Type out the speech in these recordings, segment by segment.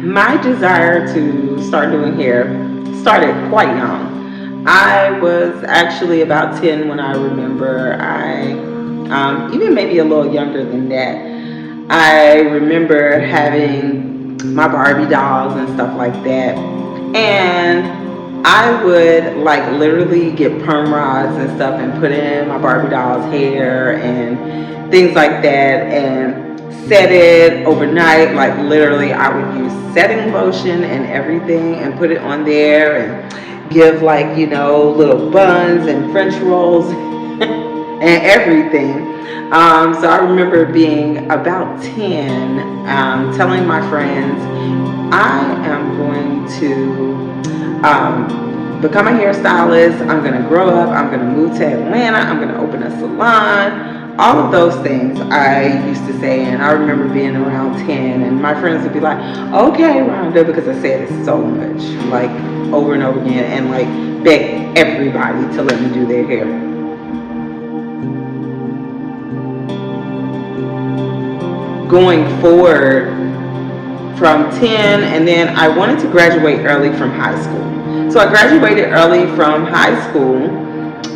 My desire to start doing hair started quite young. I was actually about 10 when I remember. Even maybe a little younger than that. I remember having my Barbie dolls and stuff like that. And I would like literally get perm rods and stuff and put in my Barbie doll's hair and things like that, and set it overnight. Like literally I would use setting lotion and everything and put it on there and give like, you know, little buns and French rolls and everything. So I remember being about 10, telling my friends, I am going to become a hairstylist. I'm going to grow up. I'm going to move to Atlanta. I'm going to open a salon. All of those things I used to say, and I remember being around 10, and my friends would be like, okay, Rhonda, because I said it so much, like over and over again, and like beg everybody to let me do their hair. Going forward from 10, and then I wanted to graduate early from high school. So I graduated early from high school.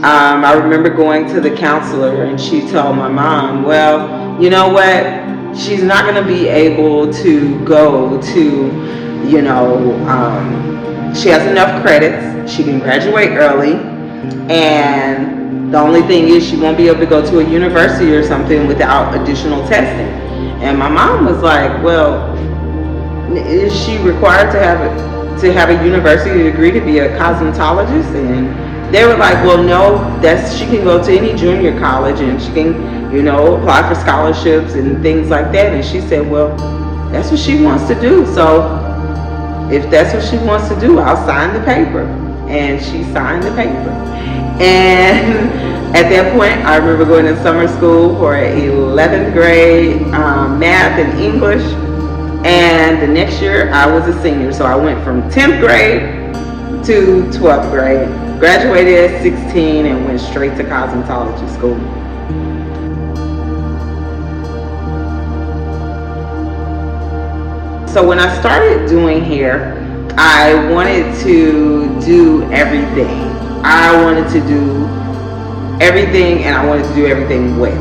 I remember going to the counselor, and she told my mom, well, you know what, she's not going to be able to go to, you know, she has enough credits, she can graduate early, and the only thing is she won't be able to go to a university or something without additional testing. And my mom was like, well, is she required to have a university degree to be a cosmetologist? And they were like, well, no, she can go to any junior college and she can, you know, apply for scholarships and things like that. And she said, well, that's what she wants to do. So if that's what she wants to do, I'll sign the paper. And she signed the paper. And at that point, I remember going to summer school for 11th grade math and English. And the next year, I was a senior. So I went from 10th grade to 12th grade. Graduated at 16 and went straight to cosmetology school. So when I started doing hair, I wanted to do everything. I wanted to do everything, and I wanted to do everything well.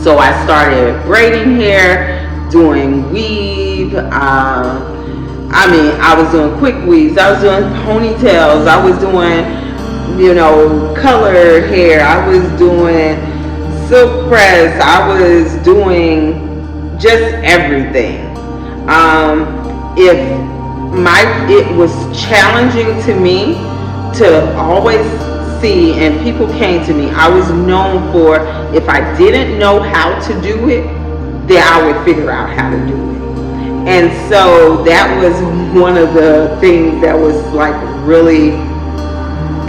So I started braiding hair, doing weave, I was doing quick weaves, I was doing ponytails, I was doing, you know, colored hair, I was doing silk press, I was doing just everything. It was challenging to me to always see, and people came to me, I was known for, if I didn't know how to do it, then I would figure out how to do it. And so that was one of the things that was like really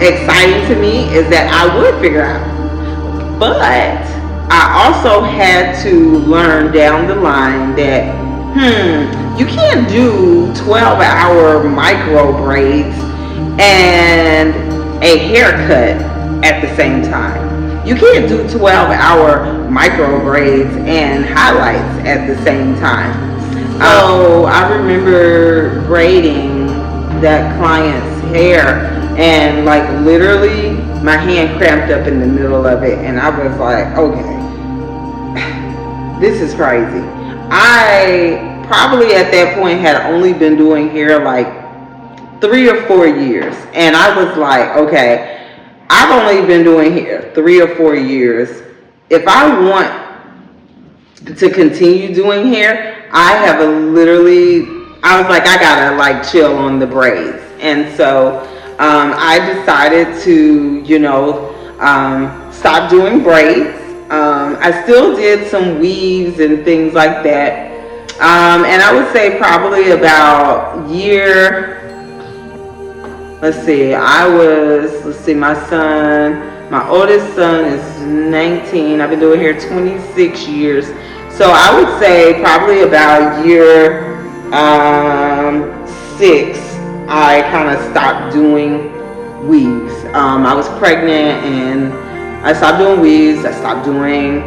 exciting to me, is that I would figure out. But I also had to learn down the line that, you can't do 12-hour micro braids and a haircut at the same time. You can't do 12-hour micro braids and highlights at the same time. So I remember braiding that client's hair, and like literally my hand cramped up in the middle of it, and I was like, okay, this is crazy. I probably at that point had only been doing hair like 3 or 4 years, and I was like, okay, I've only been doing hair 3 or 4 years. If I want to continue doing hair, I was like, I gotta like chill on the braids. And so I decided to, you know, stop doing braids. I still did some weaves and things like that. And I would say probably about my oldest son is 19. I've been doing hair 26 years. So I would say probably about year 6, I kind of stopped doing weaves. I was pregnant and I stopped doing weaves. I stopped doing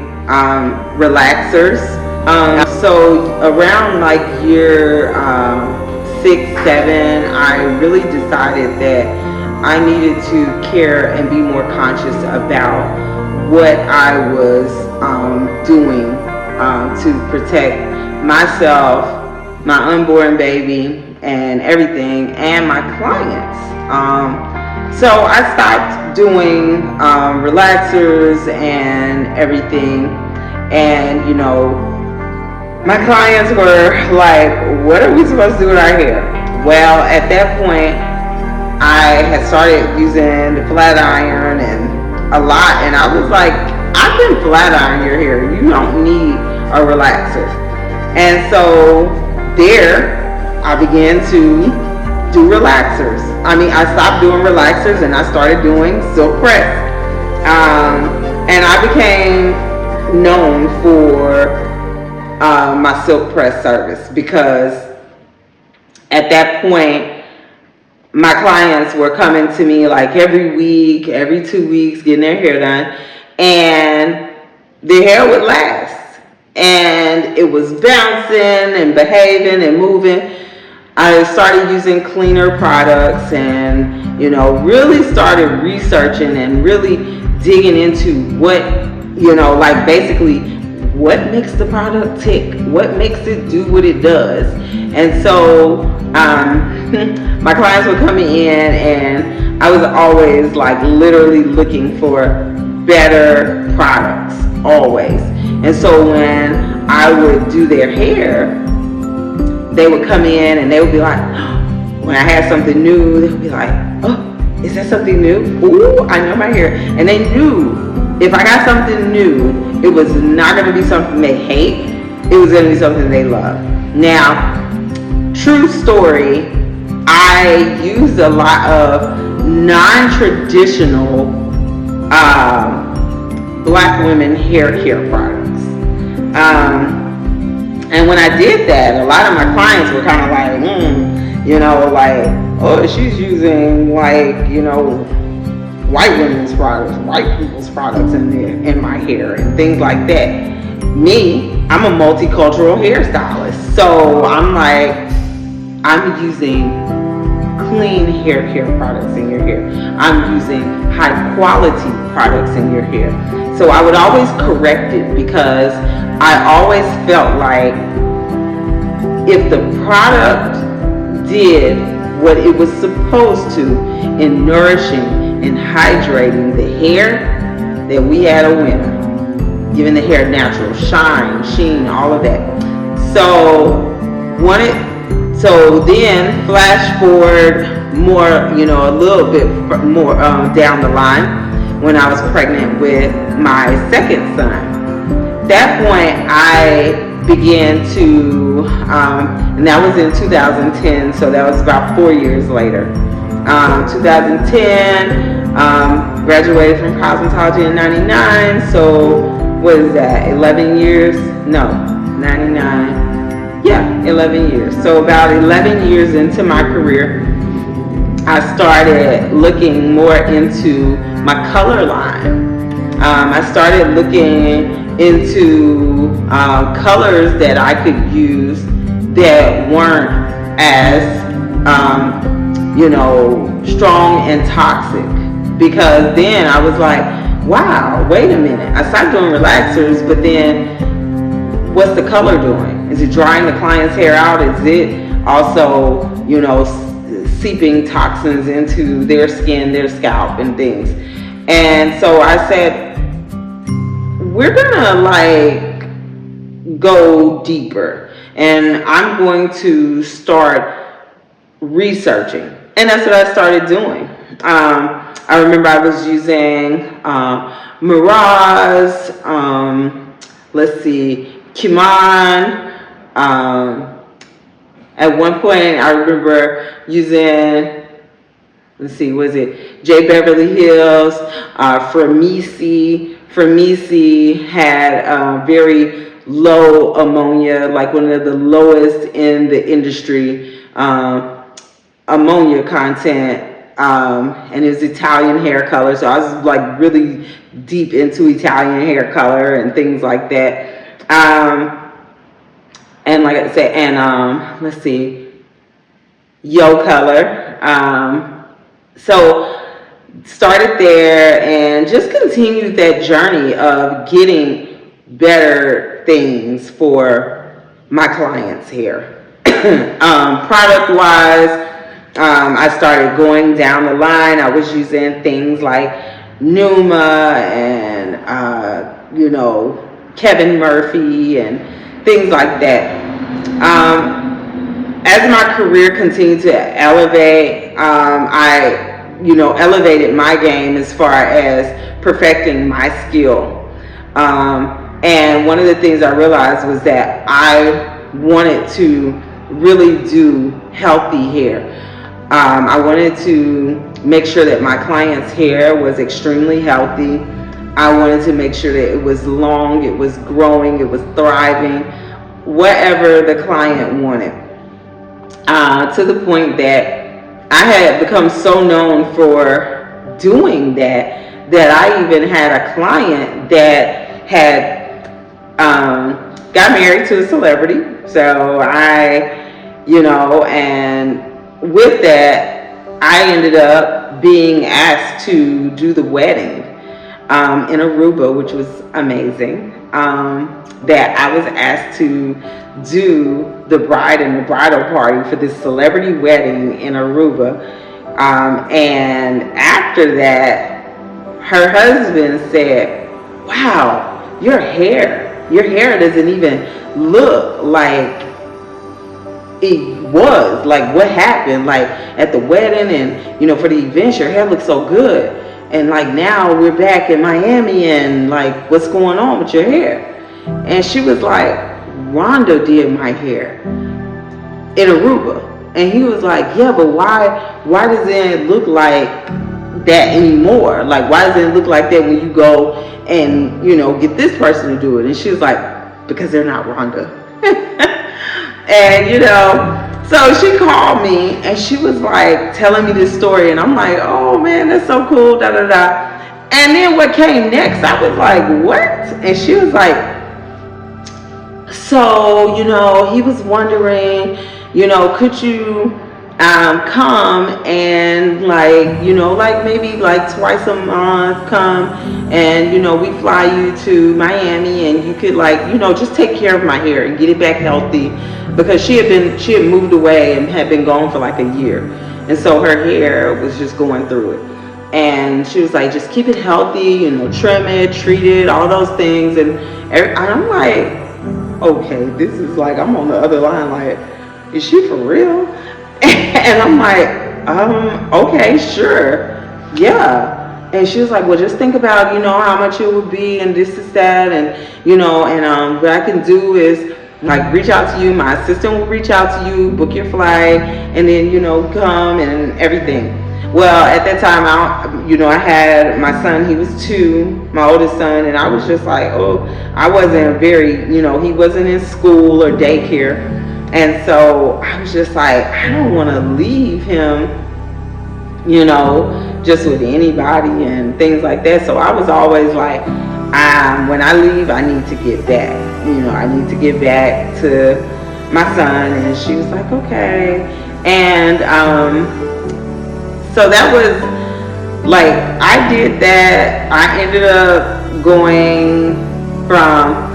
relaxers. so around like year 6, 7, I really decided that I needed to care and be more conscious about what I was doing to protect myself, my unborn baby, and everything, and my clients. So I stopped doing relaxers and everything, and you know, my clients were like, what are we supposed to do with our hair? Well, at that point, I had started using the flat iron and a lot, and I was like, I can flat iron your hair. You don't need a relaxer. And so there, I began to do relaxers. I mean, I stopped doing relaxers and I started doing silk press. And I became known for my silk press service, because at that point, my clients were coming to me like every week, every 2 weeks, getting their hair done, and their hair would last. And it was bouncing and behaving and moving. I started using cleaner products and, you know, really started researching and really digging into what, you know, like basically what makes the product tick, what makes it do what it does. And so my clients were coming in, and I was always like literally looking for better products, always. And so when I would do their hair, they would come in and they would be like, when I had something new, they would be like, oh, is that something new? Ooh, I know my hair. And they knew if I got something new, it was not going to be something they hate. It was going to be something they love. Now, true story, I used a lot of non-traditional black women hair care products. And when I did that, a lot of my clients were kind of like, you know, like, oh, she's using like, you know, white women's products, white people's products in my hair and things like that. Me, I'm a multicultural hairstylist, so I'm like, I'm using clean hair care products in your hair. I'm using high quality products in your hair. So I would always correct it, because I always felt like if the product did what it was supposed to in nourishing and hydrating the hair, then we had a winner. Giving the hair natural shine, sheen, all of that. So then flash forward more, you know, a little bit more down the line, when I was pregnant with my second son. At that point, I began to, and that was in 2010, so that was about 4 years later. 2010, graduated from cosmetology in 99, so what is that, 11 years? No, 99, yeah, 11 years. So about 11 years into my career, I started looking more into my color line. I started looking into colors that I could use that weren't as, you know, strong and toxic. Because then I was like, wow, wait a minute. I stopped doing relaxers, but then what's the color doing? Is it drying the client's hair out? Is it also, you know, seeping toxins into their skin, their scalp, and things? And so I said, we're gonna like go deeper, and I'm going to start researching. And that's what I started doing. I remember I was using Mirage, let's see, Kiman. At one point, I remember using, let's see, was it J. Beverly Hills, Fremisi. Fremisi had very low ammonia, like one of the lowest in the industry, ammonia content. And it was Italian hair color, so I was like really deep into Italian hair color and things like that. And like I said, and let's see, Yo Color. So started there and just continued that journey of getting better things for my clients' hair. Product wise, I started going down the line. I was using things like Numa and Kevin Murphy and things like that. As my career continued to elevate, I elevated my game as far as perfecting my skill. And one of the things I realized was that I wanted to really do healthy hair. I wanted to make sure that my client's hair was extremely healthy. I wanted to make sure that it was long, it was growing, it was thriving, whatever the client wanted. To the point that I had become so known for doing that I even had a client that had got married to a celebrity. So and with that, I ended up being asked to do the wedding in Aruba, which was amazing. That I was asked to do the bride and the bridal party for this celebrity wedding in Aruba. And after that, her husband said, "Wow, your hair doesn't even look like it was. Like, what happened? Like, at the wedding and, for the events, your hair looks so good. And, like, now we're back in Miami and, like, what's going on with your hair?" And she was like, "Rhonda did my hair in Aruba." And he was like, "Yeah, but why doesn't it look like that anymore? Like, why doesn't it look like that when you go and, get this person to do it?" And she was like, "Because they're not Rhonda." And, so she called me and she was like telling me this story. And I'm like, "Oh man, that's so cool, da da da." And then what came next, I was like, "What?" And she was like, "So, he was wondering, could you come and like maybe like twice a month come and, we fly you to Miami and you could just take care of my hair and get it back healthy," because she had moved away and had been gone for like a year. And so her hair was just going through it. And she was like, "Just keep it healthy, trim it, treat it, all those things." And I'm like, okay, this is like, I'm on the other line, like, is she for real? And I'm like, okay, sure, yeah. And she was like, "Well, just think about, how much it would be and this is that. And, and what I can do is like reach out to you. My assistant will reach out to you, book your flight, and then, come and everything." Well, at that time, I had my son, he was 2, my oldest son, and I was just like, I wasn't very, he wasn't in school or daycare. And so I was just like, I don't want to leave him, just with anybody and things like that. So I was always like, when I leave, I need to get back, I need to get back to my son. And she was like, okay. And, so that was like, I did that. I ended up going from,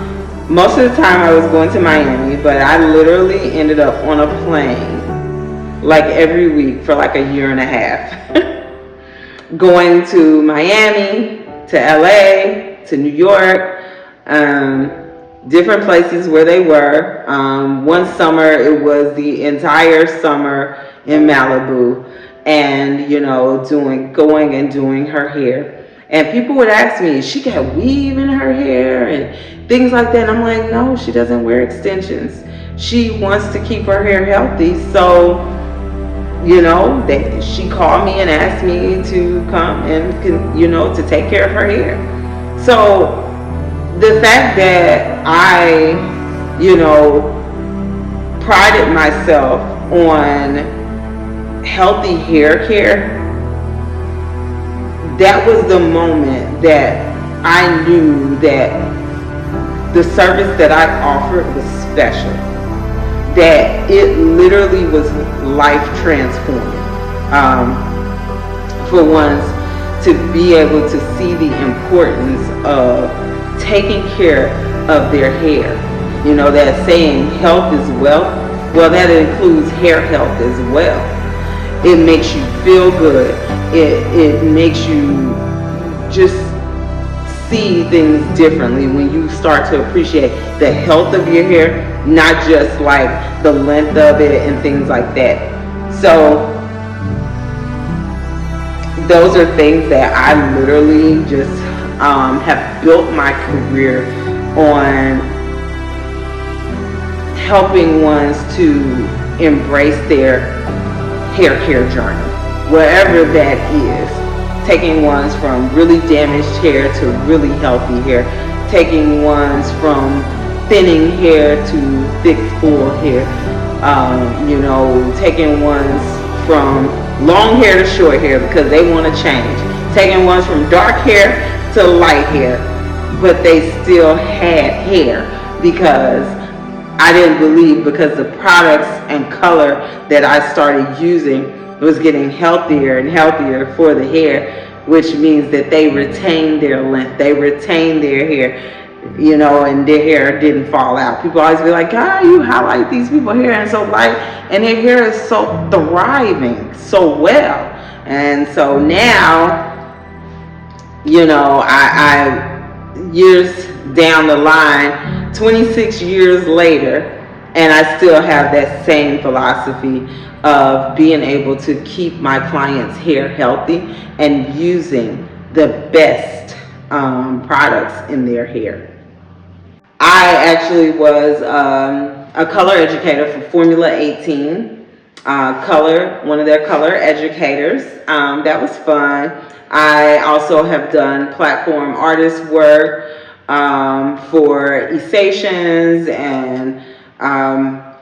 most of the time I was going to Miami, but I literally ended up on a plane like every week for like a year and a half. Going to Miami, to LA, to New York, different places where they were. One summer, it was the entire summer in Malibu. And, going and doing her hair. And people would ask me, she got weave in her hair and things like that. And I'm like, no, she doesn't wear extensions. She wants to keep her hair healthy. So, she called me and asked me to come and, to take care of her hair. So the fact that I, prided myself on healthy hair care, that was the moment that I knew that the service that I offered was special. that it literally was life transforming. For ones to be able to see the importance of taking care of their hair. You know, that saying, health is wealth. Well, that includes hair health as well. It makes you feel good. It makes you just see things differently when you start to appreciate the health of your hair, not just like the length of it and things like that. So those are things that I literally just have built my career on, helping ones to embrace their hair care journey, wherever that is. Taking ones from really damaged hair to really healthy hair. Taking ones from thinning hair to thick, full hair. You know, taking ones from long hair to short hair because they want to change. Taking ones from dark hair to light hair, but they still had hair because I didn't believe, because the products and color that I started using was getting healthier and healthier for the hair, which means that they retained their length, they retained their hair, you know, and their hair didn't fall out. People always be like, God, you highlight these people's hair and so light, and their hair is so thriving so well. And so now, you know, I years down the line, 26 years later, and I still have that same philosophy of being able to keep my clients' hair healthy and using the best products in their hair. I actually was a color educator for Formula 18, one of their color educators. That was fun. I also have done platform artist work for Essations, and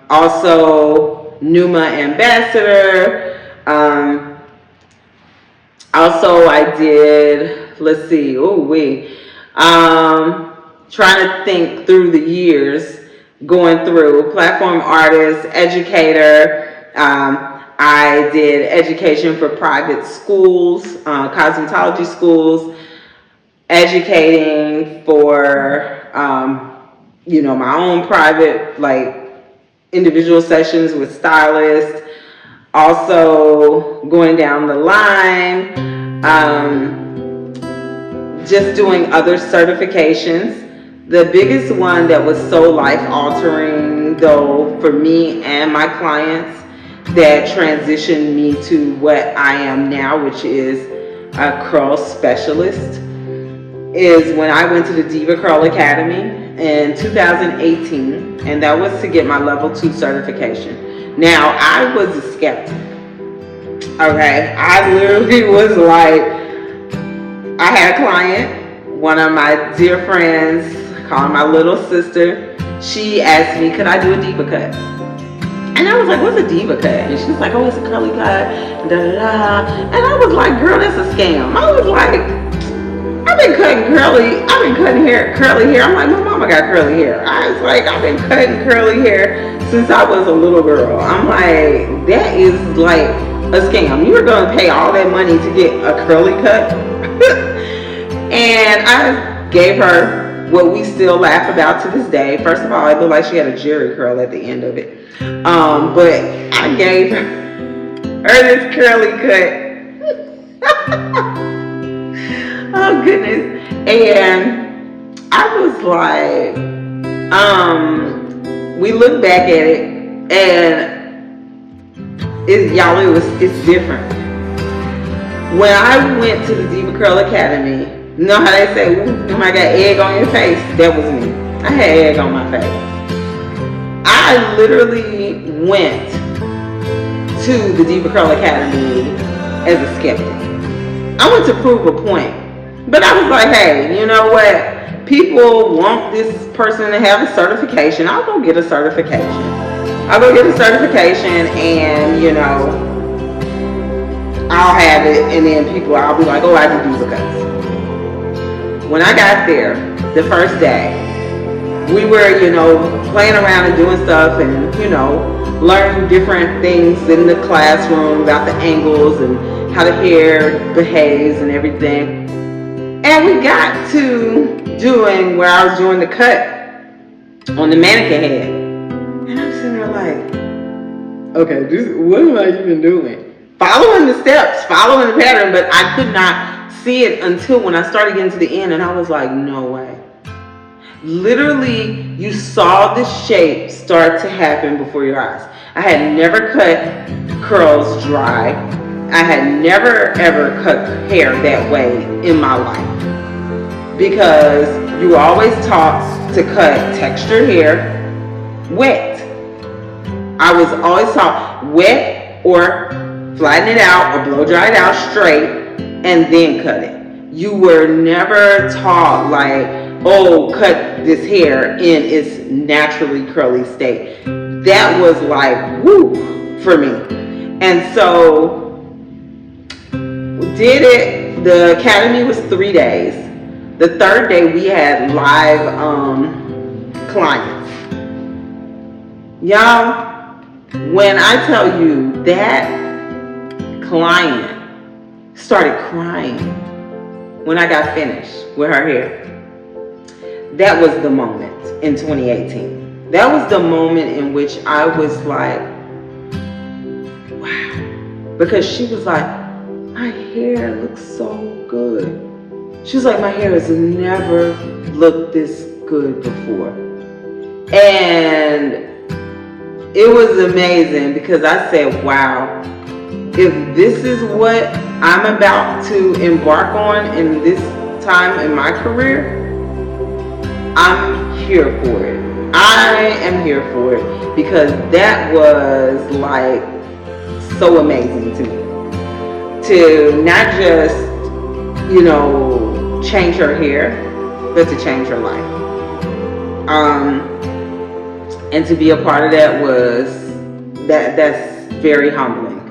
also Numa ambassador. Also I did, let's see, trying to think through the years, going through platform artist, educator. I did education for private schools, cosmetology schools, educating for, you know, my own private, like, individual sessions with stylists. Also going down the line, just doing other certifications. The biggest one that was so life-altering, though, for me and my clients, that transitioned me to what I am now, which is a curl specialist, is when I went to the Diva Curl Academy in 2018, and that was to get my level 2 certification. Now, I was a skeptic. Okay, I literally was like, I had a client, one of my dear friends, called my little sister. She asked me, could I do a diva cut? And I was like, what's a diva cut? And she's like, oh, it's a curly cut, da da da. And I was like, girl, that's a scam. I was like, I've been cutting curly hair. I'm like, my mama got curly hair. I was like, I've been cutting curly hair since I was a little girl. I'm like, that is like a scam. You were going to pay all that money to get a curly cut? And I gave her what we still laugh about to this day. First of all, it looked like she had a jerry curl at the end of it. But I gave her this curly cut. Oh goodness. And I was like, we look back at it, and it's different. When I went to the Diva Curl Academy, you know how they say, you might got egg on your face? That was me. I had egg on my face. I literally went to the Diva Curl Academy as a skeptic. I went to prove a point. But I was like, hey, you know what? People want this person to have a certification. I'll go get a certification. And, you know, I'll have it, and then I'll be like, oh, I can do the cuts. When I got there, the first day, we were, you know, playing around and doing stuff, and learn different things in the classroom about the angles and how the hair behaves and everything. And we got to doing where I was doing the cut on the mannequin head, and I'm sitting there like, okay, what am I even doing? Following the steps, following the pattern, but I could not see it until when I started getting to the end, and I was like, no way. Literally, you saw the shape start to happen before your eyes. I had never cut curls dry. I had never ever cut hair that way in my life, because you were always taught to cut textured hair wet. I was always taught wet, or flatten it out or blow dry it out straight and then cut it. You were never taught like, oh, cut this hair in its naturally curly state. That was like, woo, for me. And so, did it. The academy was 3 days. The third day we had live clients. Y'all, when I tell you that client started crying when I got finished with her hair, that was the moment in 2018. That was the moment in which I was like, wow. Because she was like, my hair looks so good. She was like, my hair has never looked this good before. And it was amazing, because I said, wow, if this is what I'm about to embark on in this time in my career, I'm here for it. I am here for it, because that was like so amazing to me. To not just, change her hair, but to change her life. And to be a part of that was, that's very humbling.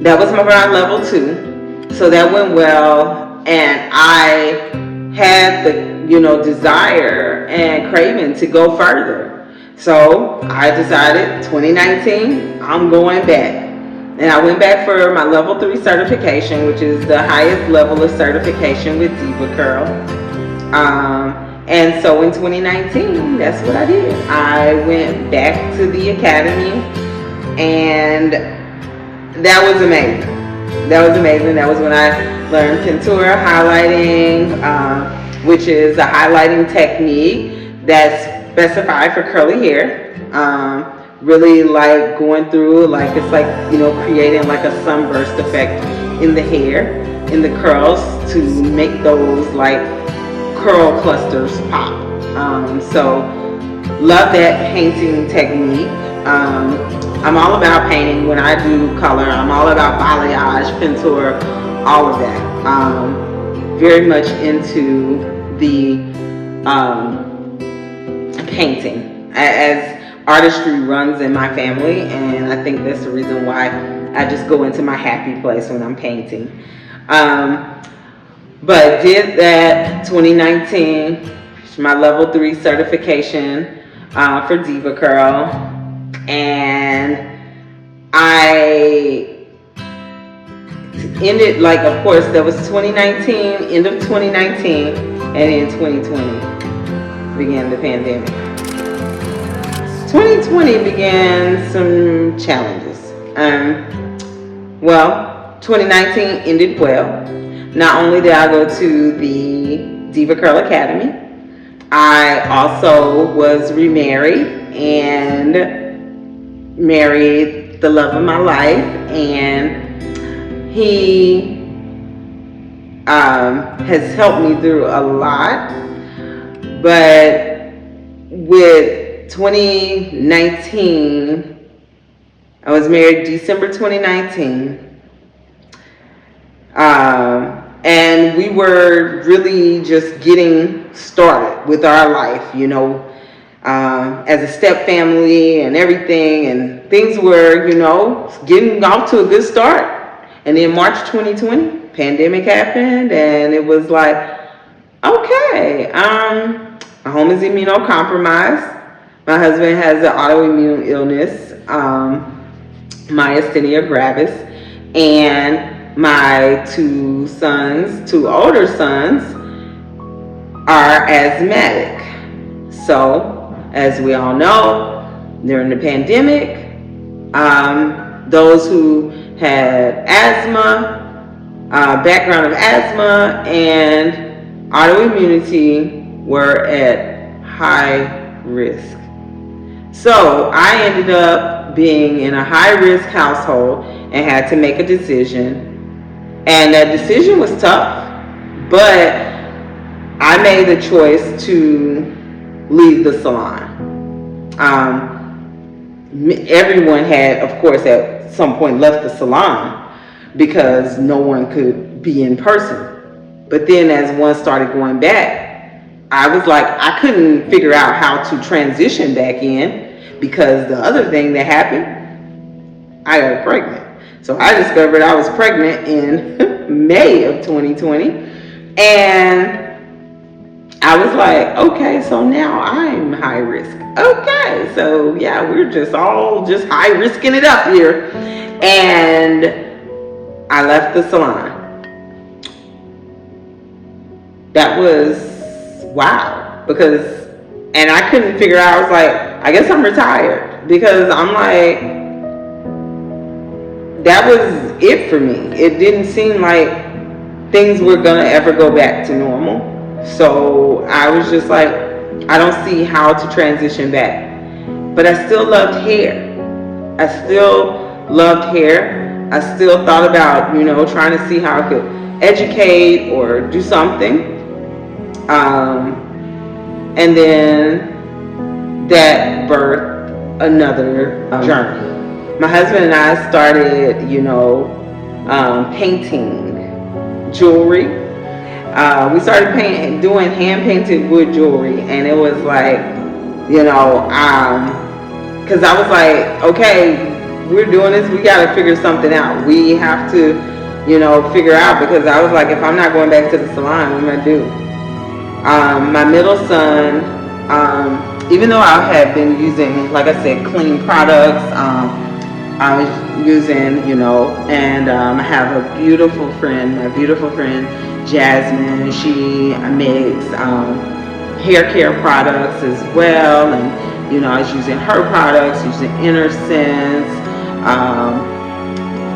That was my level 2. So that went well, and I had the, desire and craving to go further. So I decided 2019, I'm going back. And I went back for my level 3 certification, which is the highest level of certification with Diva Curl. And so in 2019, that's what I did. I went back to the academy, and that was amazing. That was amazing. That was when I learned contour highlighting, which is a highlighting technique that's specified for curly hair. Really like going through, like it's like, creating like a sunburst effect in the hair, in the curls, to make those like curl clusters pop. So love that painting technique. I'm all about painting when I do color. I'm all about balayage, contour, all of that. Very much into the painting, as artistry runs in my family, and I think that's the reason why I just go into my happy place when I'm painting. But did that 2019, my level 3 certification for Diva Curl, and I ended, like, of course, that was 2019, end of 2019, and in 2020 began the pandemic. 2020 began some challenges. 2019 ended well. Not only did I go to the Diva Curl Academy, I also was remarried and married the love of my life, and he has helped me through a lot. But with 2019, I was married December 2019, and we were really just getting started with our life, as a step family and everything, and things were, getting off to a good start. And then March 2020, pandemic happened, and it was like, okay, My home is immunocompromised. My husband has an autoimmune illness, myasthenia gravis, and my two older sons, are asthmatic. So, as we all know, during the pandemic, those who had asthma, background of asthma, and autoimmunity were at high risk. So I ended up being in a high-risk household and had to make a decision. And that decision was tough, but I made the choice to leave the salon. Everyone had, of course, at some point left the salon because no one could be in person. But then as one started going back, I was like, I couldn't figure out how to transition back in, because the other thing that happened, I got pregnant. So I discovered I was pregnant in May of 2020. And I was like, okay, so now I'm high risk. Okay, so yeah, we're just all just high risking it up here. And I left the salon. That was wow, because, and I couldn't figure out, I was like, I guess I'm retired, because I'm like, that was it for me. It didn't seem like things were gonna ever go back to normal. So I was just like, I don't see how to transition back. But I still loved hair. I still loved hair. I still thought about, trying to see how I could educate or do something. And then that birthed another journey. My husband and I started, painting jewelry. We started doing hand-painted wood jewelry, and it was like, because I was like, okay, we're doing this, we got to figure something out. We have to, figure out, because I was like, if I'm not going back to the salon, what am I going to do? My middle son, even though I had been using, like I said, clean products, I was using, and I have a beautiful friend, my beautiful friend Jasmine. She makes hair care products as well, and I was using her products, using Inner Sense,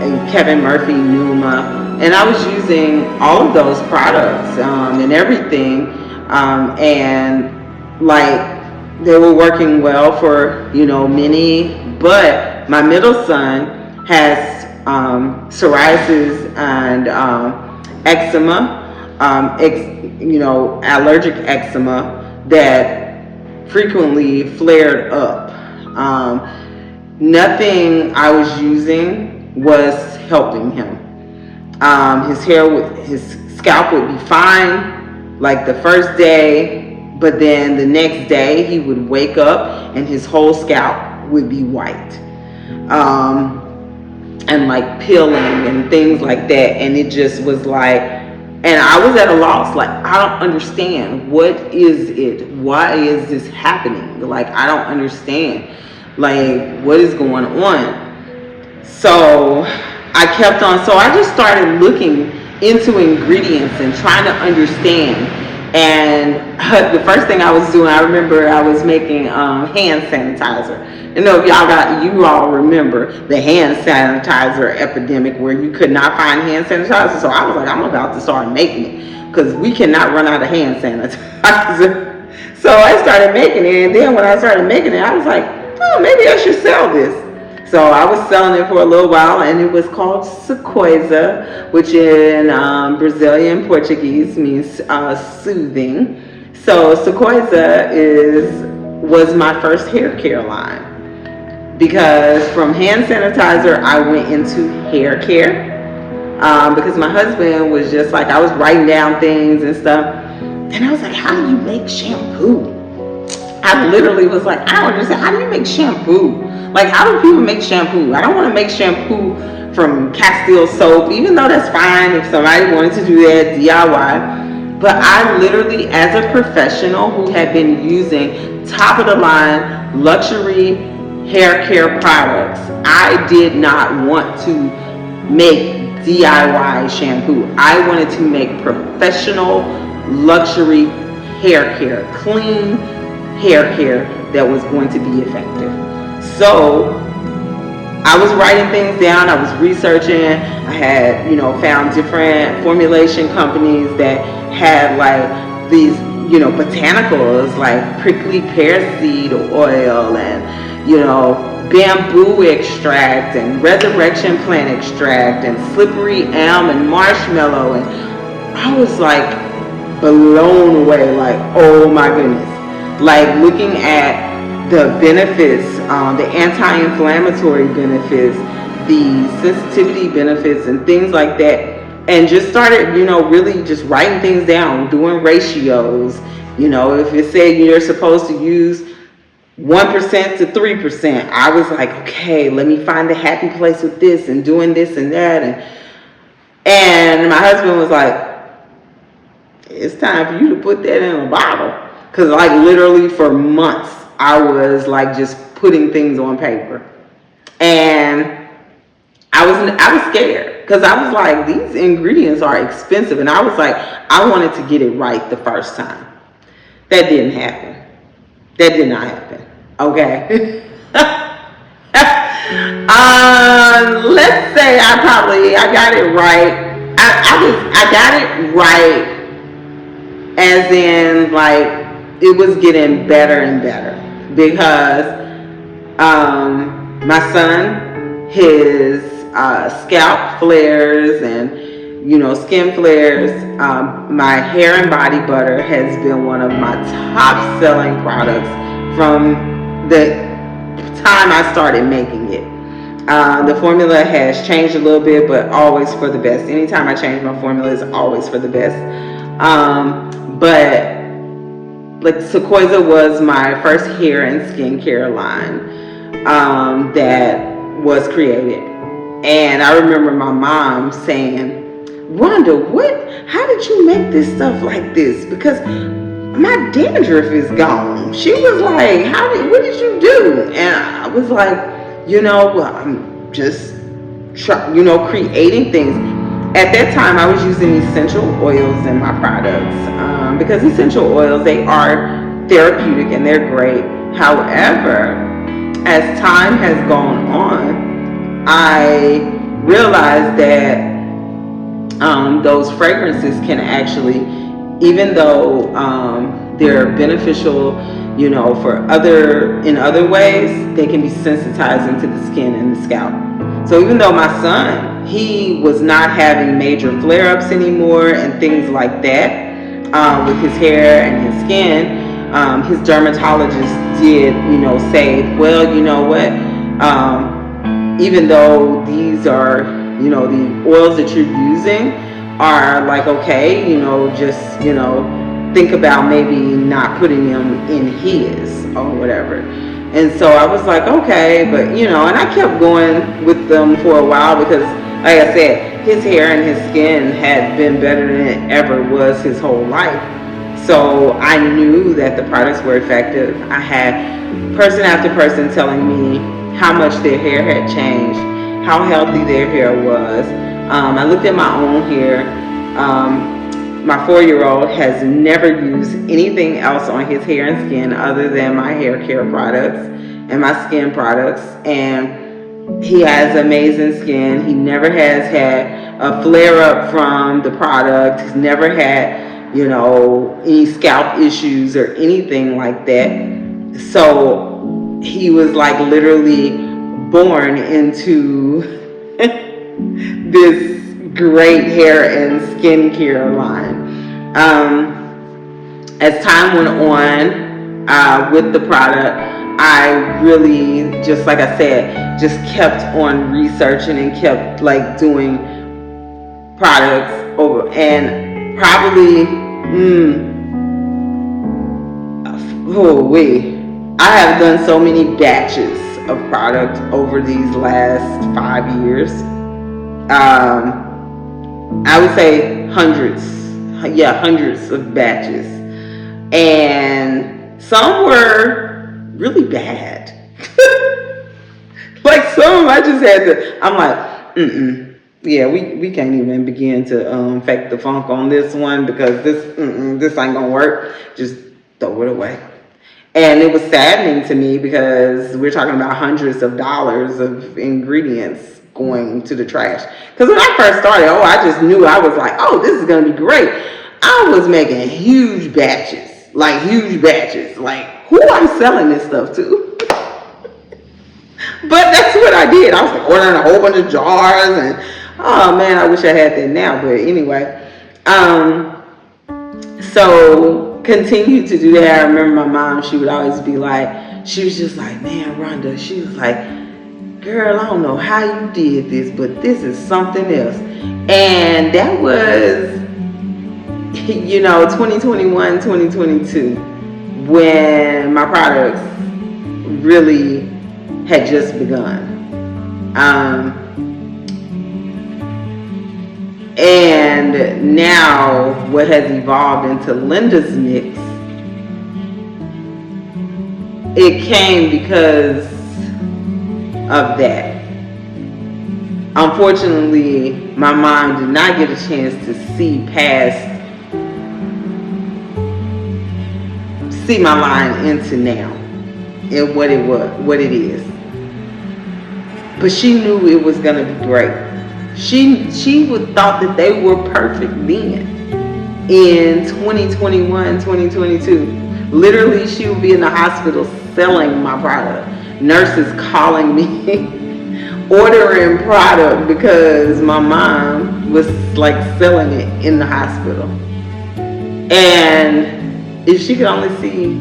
and Kevin Murphy, Numa, and I was using all of those products and everything. And like they were working well for many, but my middle son has psoriasis and eczema, allergic eczema that frequently flared up. Nothing I was using was helping him. His scalp would be fine like the first day, but then the next day he would wake up and his whole scalp would be white, and like peeling and things like that. And it just was like, and I was at a loss, like, I don't understand. What is it? Why is this happening? Like, I don't understand. Like, what is going on? So I kept on. So I just started looking into ingredients and trying to understand. And the first thing I was doing, I remember I was making hand sanitizer. You all remember the hand sanitizer epidemic where you could not find hand sanitizer. So I was like, I'm about to start making it, because we cannot run out of hand sanitizer. So I started making it, and then when I started making it, I was like, oh, maybe I should sell this. So I was selling it for a little while, and it was called Sequoia, which in Brazilian Portuguese means soothing. So Sequoia was my first hair care line, because from hand sanitizer I went into hair care, because my husband was just like, I was writing down things and stuff, and I was like, how do you make shampoo? I literally was like, I don't understand, how do you make shampoo? Like, how do people make shampoo? I don't want to make shampoo from Castile soap, even though that's fine if somebody wanted to do that DIY. But I literally, as a professional who had been using top of the line luxury hair care products, I did not want to make DIY shampoo. I wanted to make professional luxury hair care, clean hair care that was going to be effective. So I was writing things down, I was researching, I had, found different formulation companies that had like these, botanicals like prickly pear seed oil and, bamboo extract and resurrection plant extract and slippery elm and marshmallow. And I was like blown away, like, oh my goodness. Like looking at the benefits, the anti-inflammatory benefits, the sensitivity benefits and things like that, and just started, really just writing things down, doing ratios. If it said you're supposed to use 1% to 3%, I was like, okay, let me find a happy place with this and doing this and that. And my husband was like, it's time for you to put that in a bottle. Because like literally for months, I was like just putting things on paper. And I was scared because I was like, these ingredients are expensive. And I was like, I wanted to get it right the first time. That didn't happen. That did not happen. Okay. Let's say I got it right. I got it right as in like it was getting better and better because my son, his scalp flares and skin flares, my hair and body butter has been one of my top selling products from the time I started making it. The formula has changed a little bit, but always for the best. Anytime I change my formula, it's always for the best. But like Sequoia was my first hair and skincare line that was created. And I remember my mom saying, Rhonda, how did you make this stuff like this? Because my dandruff is gone. She was like, what did you do? And I was like, I'm just, creating things. At that time, I was using essential oils in my products because essential oils, they are therapeutic and they're great. However, as time has gone on, I realized that those fragrances can actually, even though they're beneficial, for in other ways, they can be sensitizing to the skin and the scalp. So even though my son, he was not having major flare-ups anymore and things like that with his hair and his skin, his dermatologist did, say, well, you know what, even though these are, the oils that you're using are like, okay, just, think about maybe not putting them in his or whatever. And so I was like, okay, but and I kept going with them for a while because, like I said, his hair and his skin had been better than it ever was his whole life. So I knew that the products were effective. I had person after person telling me how much their hair had changed, how healthy their hair was. I looked at my own hair. My 4-year-old has never used anything else on his hair and skin other than my hair care products and my skin products. And he has amazing skin. He never has had a flare-up from the product. He's never had, any scalp issues or anything like that. So he was like literally born into this great hair and skincare line. As time went on with the product, I really, just like I said, just kept on researching and kept like doing products over, and probably I have done so many batches of product over these last 5 years. I would say hundreds yeah, hundreds of batches. And some were really bad. Like some I just had to, I'm like, yeah, we can't even begin to fake the funk on this one, because this ain't gonna work. Just throw it away. And it was saddening to me, because we're talking about hundreds of dollars of ingredients going to the trash. Because when I first started, I just knew, I was like, this is gonna be great. I was making huge batches, like who I'm selling this stuff to. But that's what I did. I was like ordering a whole bunch of jars, and oh man, I wish I had that now. But anyway, so continue to do that. I remember my mom, she would always be like, she was just like, man, Rhonda, she was like, girl, I don't know how you did this, but this is something else. And that was, 2021, 2022, when my products really had just begun. And now what has evolved into Linda's Mixx, it came because of that. Unfortunately, my mom did not get a chance to see my line into now and what it is. But she knew it was gonna be great. She would thought that they were perfect then. In 2021, 2022, literally she would be in the hospital selling my product. Nurses calling me, ordering product, because my mom was like selling it in the hospital. And if she could only see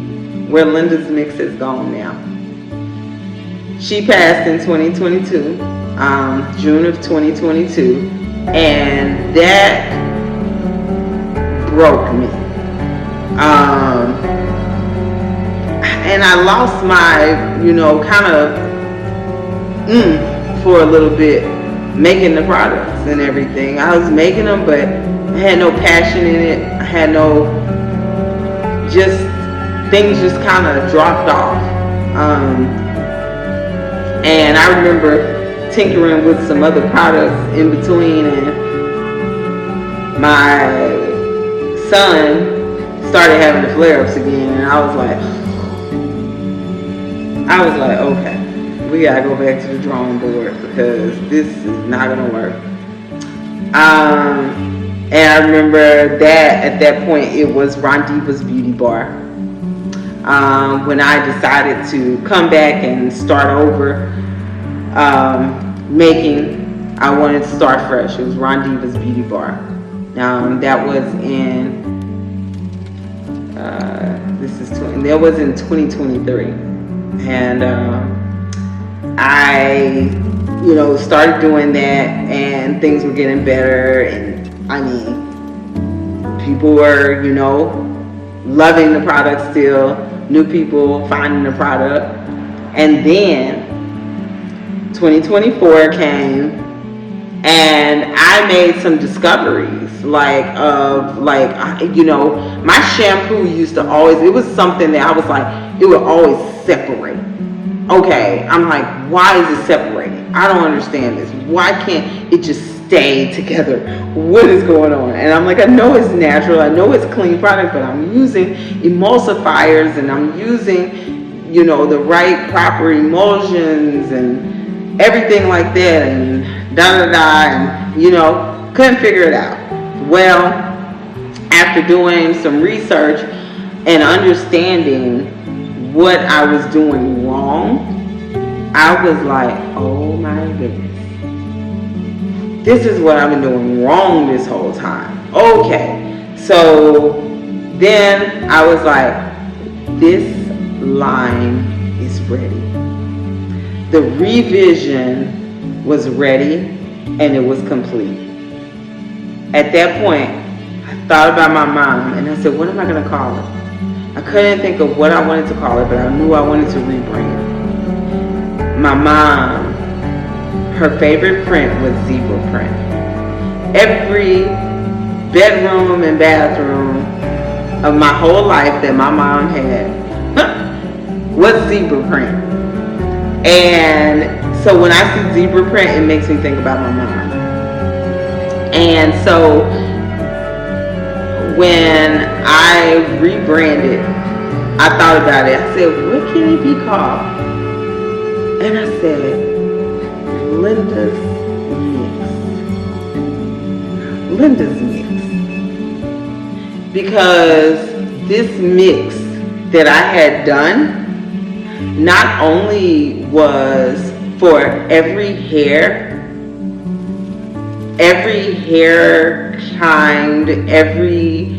where Linda's Mixx has gone now. She passed in 2022, June of 2022, and that broke me. And I lost my, kind of for a little bit, making the products and everything. I was making them, but I had no passion in it. I had no, things just kind of dropped off. And I remember tinkering with some other products in between, and my son started having the flare-ups again, and I was like, okay, we gotta go back to the drawing board, because this is not gonna work. And I remember that at that point it was Rhondiva's Beauty Bar. When I decided to come back and start over making, I wanted to start fresh. It was Rhondiva's Beauty Bar. That was in that was in 2023, and I started doing that, and things were getting better, and people were loving the product still, new people finding the product. And then 2024 came, and I made some discoveries, my shampoo used to always, it was something that I was like, it would always separate. Okay, I'm like, why is it separating? I don't understand this. Why can't it just stay together? What is going on? And I'm like, I know it's natural, I know it's clean product, but I'm using emulsifiers, and I'm using, the right proper emulsions and everything like that, and and couldn't figure it out. Well, after doing some research and understanding what I was doing wrong, I was like, oh my goodness, this is what I've been doing wrong this whole time. Okay, so then I was like, this line is ready. The revision was ready, and it was complete. At that point, I thought about my mom, and I said, what am I going to call it? I couldn't think of what I wanted to call it, but I knew I wanted to rebrand. My mom, her favorite print was zebra print. Every bedroom and bathroom of my whole life that my mom had was zebra print. And so when I see zebra print, it makes me think about my mom. And so when I rebranded, I thought about it. I said, what can it be called? And I said, Linda's Mixx. Linda's Mixx. Because this mix that I had done not only was for every hair kind, every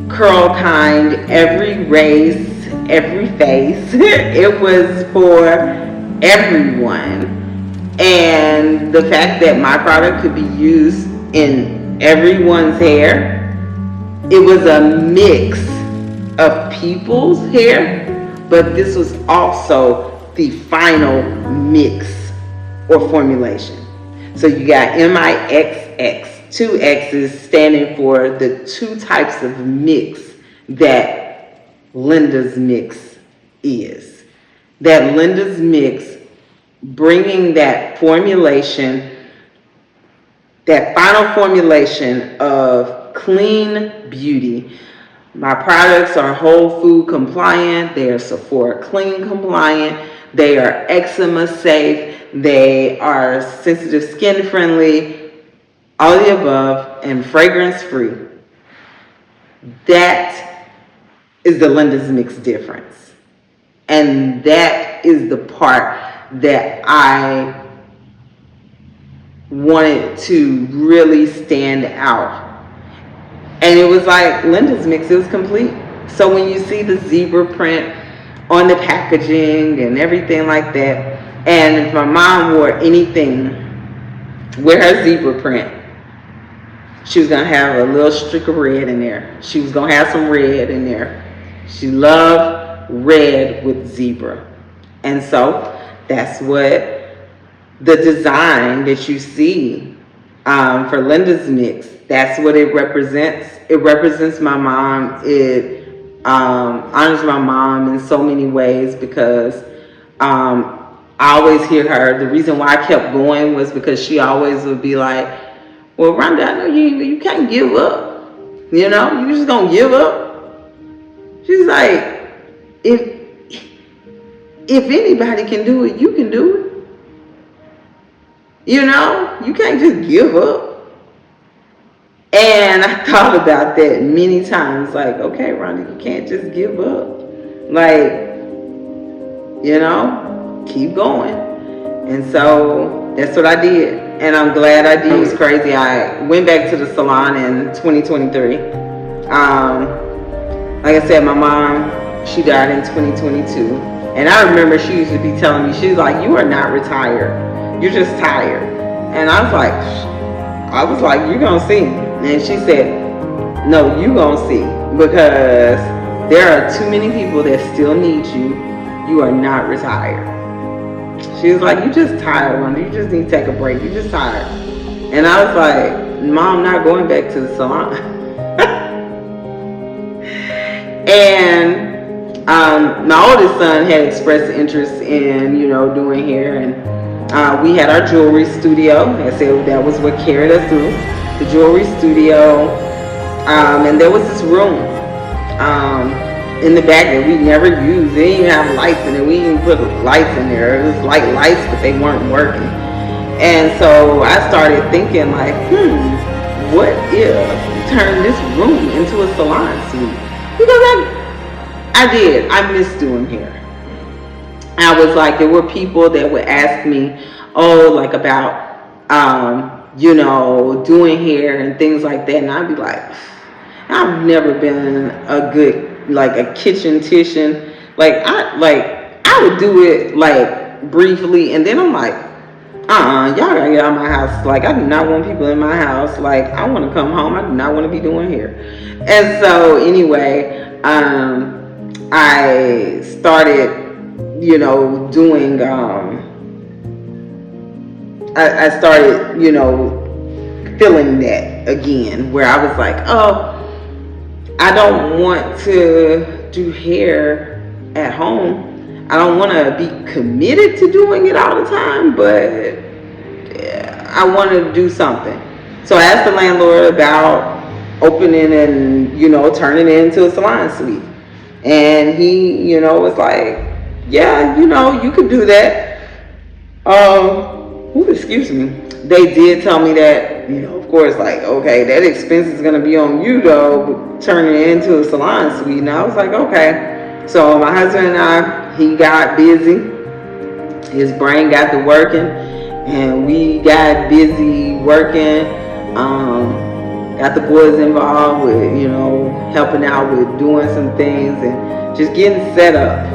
curl kind, every race, every face. It was for everyone. And the fact that my product could be used in everyone's hair, it was a mix of people's hair, but this was also the final mix or formulation. So you got MIXX, two X's standing for the two types of mix that Linda's Mixx is. That Linda's Mixx, bringing that formulation, that final formulation of clean beauty. My products are whole food compliant, they are Sephora clean compliant, they are eczema safe, they are sensitive skin friendly, all of the above, and fragrance free. That is the Linda's Mixx difference. And that is the part that I wanted to really stand out. And it was like Linda's Mixx, it was complete. So when you see the zebra print on the packaging and everything like that, and if my mom wore anything with her zebra print, she was going to have a little streak of red in there. She was going to have some red in there. She loved red with zebra. And so that's what the design that you see for Linda's Mixx, that's what it represents. It represents my mom. It honors my mom in so many ways because I always hear her. The reason why I kept going was because she always would be like, well, Rhonda, I know you can't give up. You know, you just gonna give up. She's like, if anybody can do it, you can do it. You know, you can't just give up. And I thought about that many times, like, okay, Rhonda, you can't just give up. Like, you know, keep going. And so that's what I did. And I'm glad I did. It was crazy. I went back to the salon in 2023. Like I said, my mom, she died in 2022. And I remember she used to be telling me, she's like, you are not retired. You're just tired. And I was like, you're going to see. And she said, no, you going to see. Because there are too many people that still need you. You are not retired. She was like, you just tired, Rhonda. You just need to take a break. You just tired. And I was like, Mom, I'm not going back to the salon. And my oldest son had expressed interest in, you know, doing hair. And we had our jewelry studio. I said that was what carried us through. The jewelry studio. And there was this room in the back that we never used. They didn't even have lights in it. We didn't put lights in there. It was like lights, but they weren't working. And so I started thinking like, what if you turn this room into a salon suite? Because I did. I miss doing hair. I was like, there were people that would ask me, like about, you know, doing hair and things like that. And I'd be like, I've never been a good, like a kitchen-tician. I would do it like briefly. And then I'm like, y'all gotta get out of my house. Like, I do not want people in my house. Like, I want to come home. I do not want to be doing hair. And so anyway, I started, you know, doing, I started, you know, feeling that again, where I was like, oh, I don't want to do hair at home. I don't want to be committed to doing it all the time, but I want to do something. So I asked the landlord about opening and, turning it into a salon suite. And he, was like, yeah, you could do that. Excuse me. They did tell me that, of course, like, okay, that expense is going to be on you, though, turning it into a salon suite. And I was like, okay. So my husband and I, he got busy. His brain got to working. And we got busy working. Got the boys involved with, helping out with doing some things and just getting set up.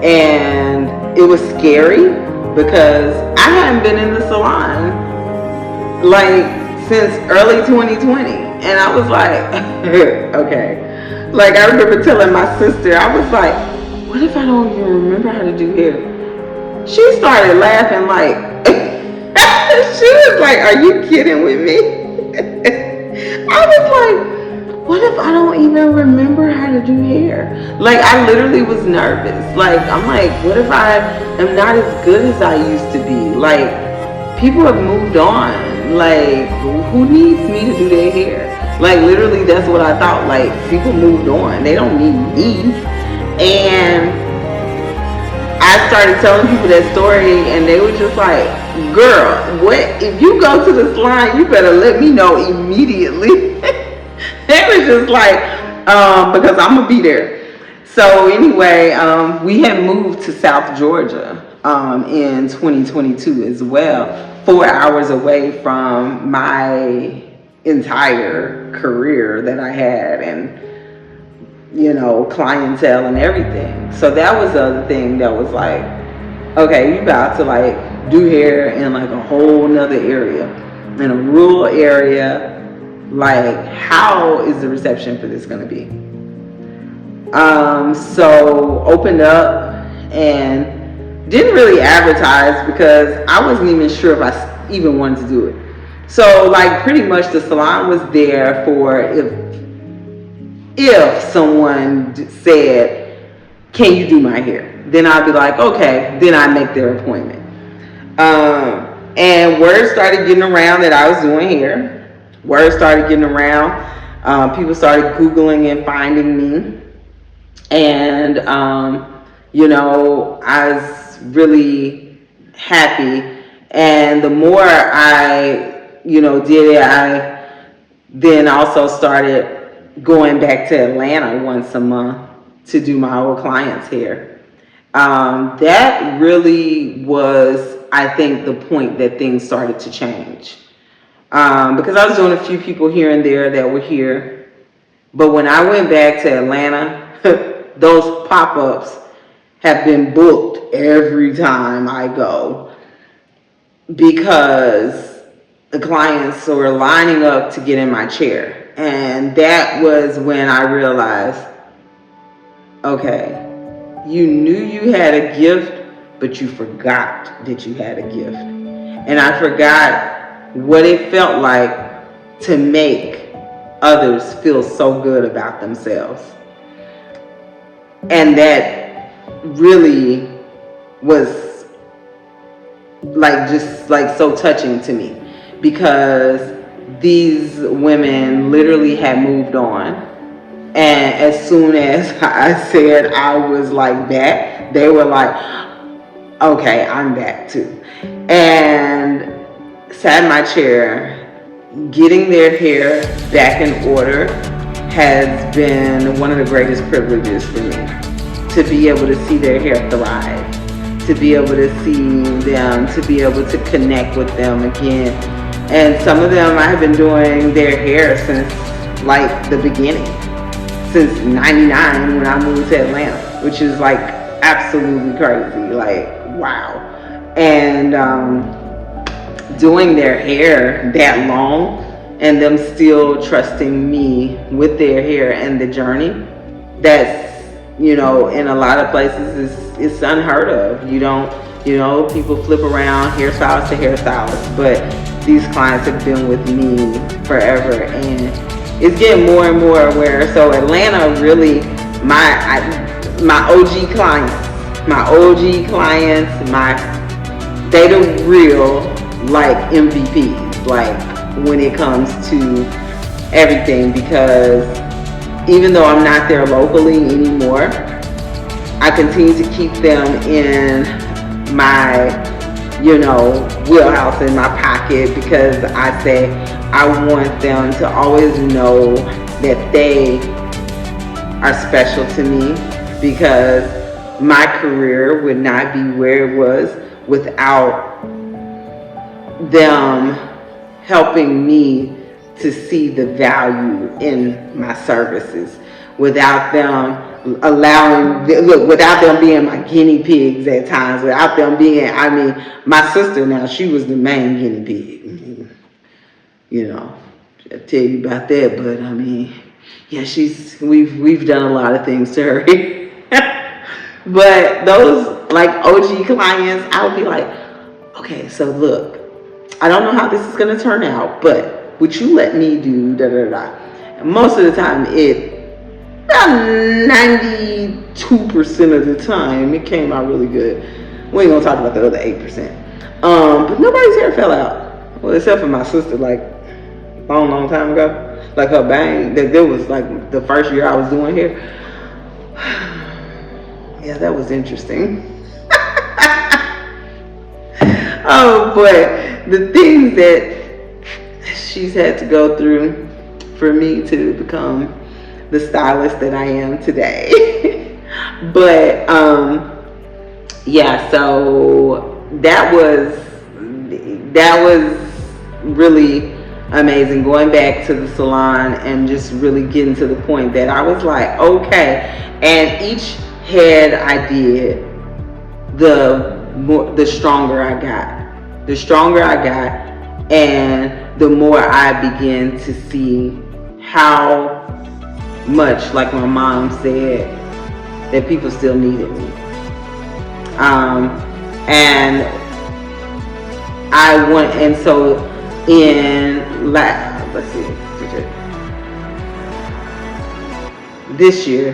And it was scary because I hadn't been in the salon like since early 2020. And I was like, okay. Like I remember telling my sister, I was like, what if I don't even remember how to do hair? She started laughing like, she was like, are you kidding with me? I was like, what if I don't even remember how to do hair? Like, I literally was nervous. Like, I'm like, what if I am not as good as I used to be? Like, people have moved on. Like, who needs me to do their hair? Like, literally, that's what I thought. Like, people moved on. They don't need me. And I started telling people that story, and they were just like, girl, what? If you go to the salon, you better let me know immediately. They were just like, because I'm going to be there. So anyway, we had moved to South Georgia in 2022 as well, 4 hours away from my entire career that I had and, clientele and everything. So that was the other thing that was like, okay, you about to like do hair in like a whole nother area, in a rural area. Like, how is the reception for this going to be? So opened up and didn't really advertise because I wasn't even sure if I even wanted to do it. So like pretty much the salon was there for if someone said, can you do my hair? Then I'd be like, okay, then I make their appointment. And word started getting around that I was doing hair. Word started getting around. People started Googling and finding me. And, I was really happy. And the more I, did it, I then also started going back to Atlanta once a month to do my old clients' hair. That really was, I think, the point that things started to change. Because I was doing a few people here and there that were here. But when I went back to Atlanta, those pop-ups have been booked every time I go because the clients were lining up to get in my chair. And that was when I realized, okay, you knew you had a gift, but you forgot that you had a gift. And I forgot what it felt like to make others feel so good about themselves. And that really was just so touching to me, because these women literally had moved on. And as soon as I said I was like back, they were like, okay, I'm back too. And sat in my chair, getting their hair back in order has been one of the greatest privileges for me. To be able to see their hair thrive, to be able to see them, to be able to connect with them again. And some of them I have been doing their hair since like the beginning, since 99 when I moved to Atlanta, which is like absolutely crazy, like wow. And doing their hair that long and them still trusting me with their hair and the journey, that's, in a lot of places it's unheard of. You don't, people flip around hairstylist to hairstylist, but these clients have been with me forever, and it's getting more and more aware. So Atlanta really, my OG clients, they the real like MVPs, like when it comes to everything, because even though I'm not there locally anymore, I continue to keep them in my, wheelhouse, in my pocket, because I say I want them to always know that they are special to me, because my career would not be where it was without them helping me to see the value in my services, without them without them being my guinea pigs at times, without them being, my sister now, she was the main guinea pig. I'll tell you about that, but yeah, we've done a lot of things to her. But those like OG clients, I would be like, okay, so look, I don't know how this is gonna turn out, but would you let me do da da da? And most of the time, about 92% of the time, it came out really good. We ain't gonna talk about the other 8%. But nobody's hair fell out, well, except for my sister, like long time ago. Like her bang, that was like the first year I was doing hair. Yeah, that was interesting. Oh, but the things that she's had to go through for me to become the stylist that I am today. But yeah, so that was really amazing, going back to the salon and just really getting to the point that I was like, okay. And each head I did, the stronger I got. The stronger I got, and the more I began to see how much, like my mom said, that people still needed me. And so this year,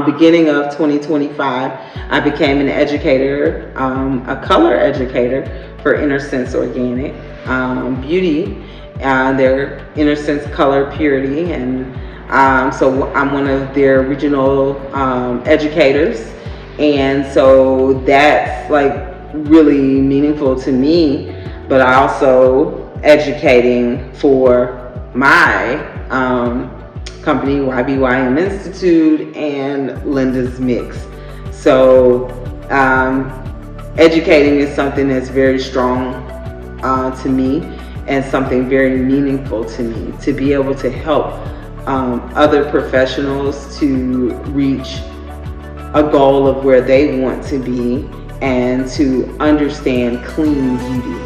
beginning of 2025, I became an educator, a color educator for Inner Sense Organic Beauty, their Inner Sense Color Purity, and so I'm one of their regional educators, and so that's like really meaningful to me. But I also educating for my company, YBYM Institute, and Linda's Mixx. So educating is something that's very strong to me, and something very meaningful to me, to be able to help other professionals to reach a goal of where they want to be, and to understand clean beauty,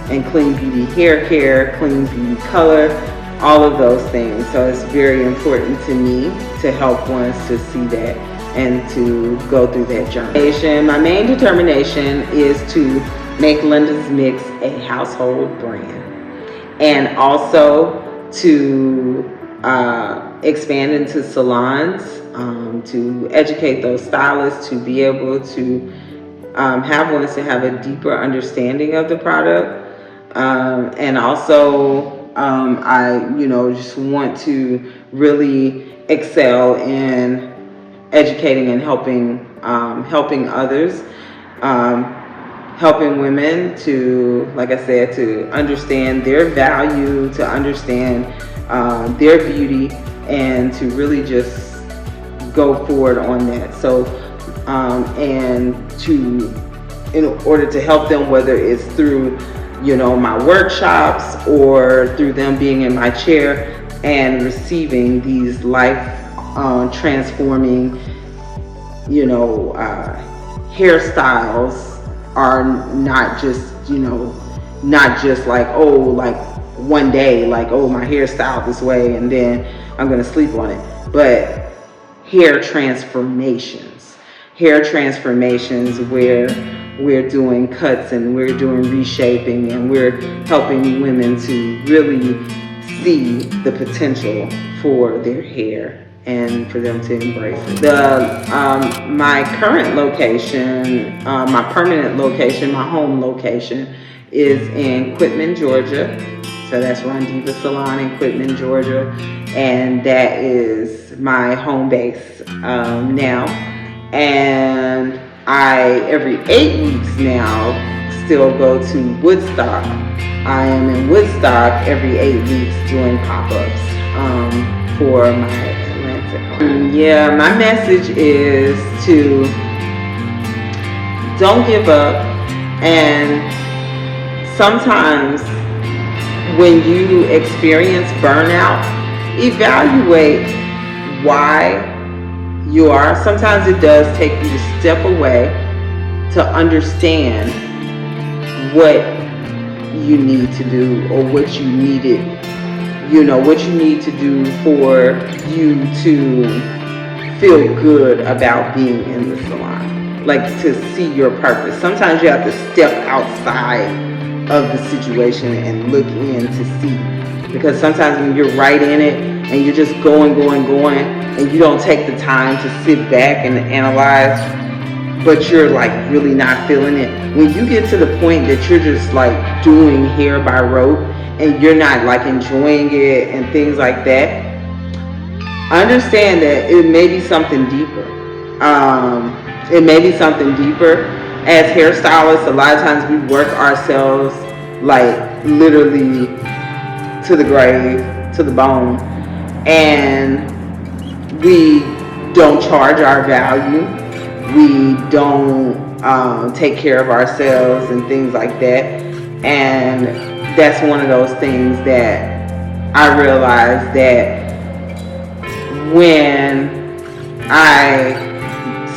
and clean beauty hair care, clean beauty color, all of those things. So it's very important to me to help ones to see that and to go through that journey. My main determination is to make Linda's Mixx a household brand, and also to expand into salons, to educate those stylists to be able to have ones to have a deeper understanding of the product, and also I just want to really excel in educating and helping others, helping women to, like I said, to understand their value, to understand their beauty, and to really just go forward on that. So and in order to help them, whether it's through my workshops or through them being in my chair and receiving these life transforming hairstyles, are not just like, oh, like one day, like, oh, my hairstyle this way and then I'm gonna sleep on it, but hair transformations where we're doing cuts and we're doing reshaping and we're helping women to really see the potential for their hair and for them to embrace it. My current location, my permanent location, my home location is in Quitman, Georgia. So that's Rhondiva Salon in Quitman, Georgia. And that is my home base now. And I, every 8 weeks now, still go to Woodstock. I am in Woodstock every 8 weeks doing pop-ups for my Atlantic home. Yeah, my message is to don't give up. And sometimes when you experience burnout, evaluate why you are. Sometimes it does take you to step away to understand what you need to do or what you needed, what you need to do for you to feel good about being in the salon, like to see your purpose. Sometimes you have to step outside of the situation and look in to see, because sometimes when you're right in it and you're just going and you don't take the time to sit back and analyze, but you're like really not feeling it. When you get to the point that you're just like doing hair by rote and you're not like enjoying it and things like that, understand that it may be something deeper. It may be something deeper. As hairstylists, a lot of times we work ourselves like literally to the grave, to the bone, and we don't charge our value. We don't take care of ourselves and things like that. And that's one of those things that I realized that when I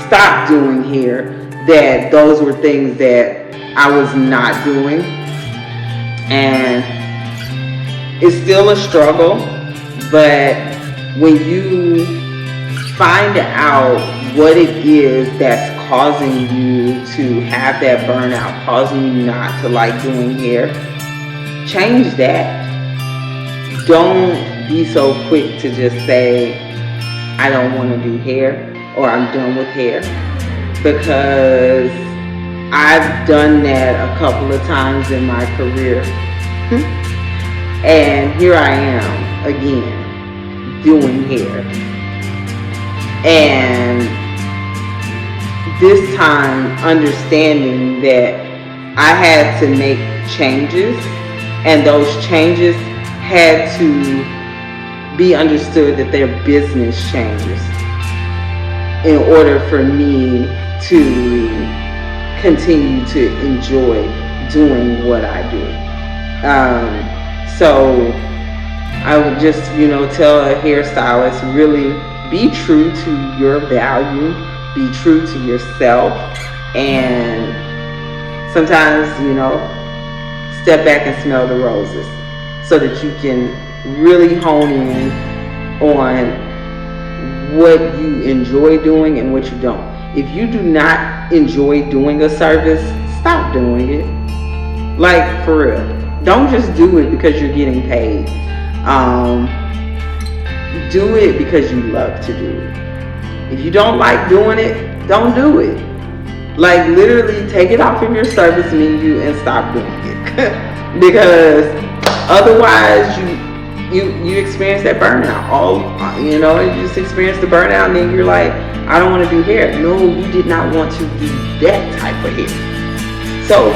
stopped doing hair, that those were things that I was not doing. And it's still a struggle, but when you find out what it is that's causing you to have that burnout, causing you not to like doing hair, change that. Don't be so quick to just say, I don't want to do hair, or I'm done with hair, because I've done that a couple of times in my career. And here I am again doing hair. And this time understanding that I had to make changes, and those changes had to be understood that they're business changes in order for me to continue to enjoy doing what I do. So I would just, tell a hairstylist, really be true to your value, be true to yourself, and sometimes, step back and smell the roses so that you can really hone in on what you enjoy doing and what you don't. If you do not enjoy doing a service, stop doing it. Like, for real. Don't just do it because you're getting paid. Do it because you love to do it. If you don't like doing it, don't do it. Like, literally take it off of your service menu and stop doing it. Because otherwise you experience that burnout. You just experience the burnout, and then you're like, I don't want to do hair. No, you did not want to do that type of hair. So,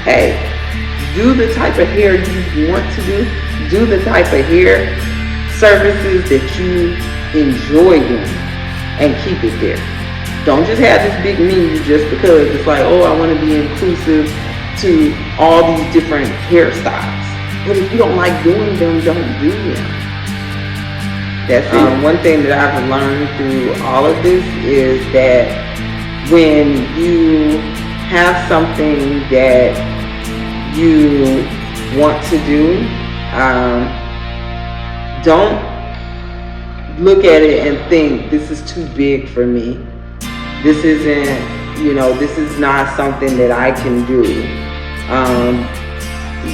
hey, do the type of hair you want to do. Do the type of hair services that you enjoy doing, and keep it there. Don't just have this big menu just because it's like, oh, I want to be inclusive to all these different hairstyles. But if you don't like doing them, don't do them. That's it. One thing that I've learned through all of this is that when you have something that you want to do, don't look at it and think, this is too big for me. This isn't this is not something that I can do,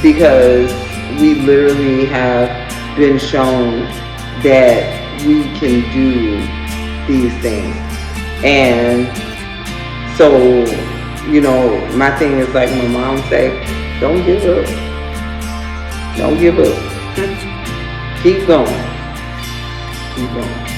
because we literally have been shown that we can do these things. And so, my thing is like my mom say, don't give up. Don't give up. Keep going. Keep going.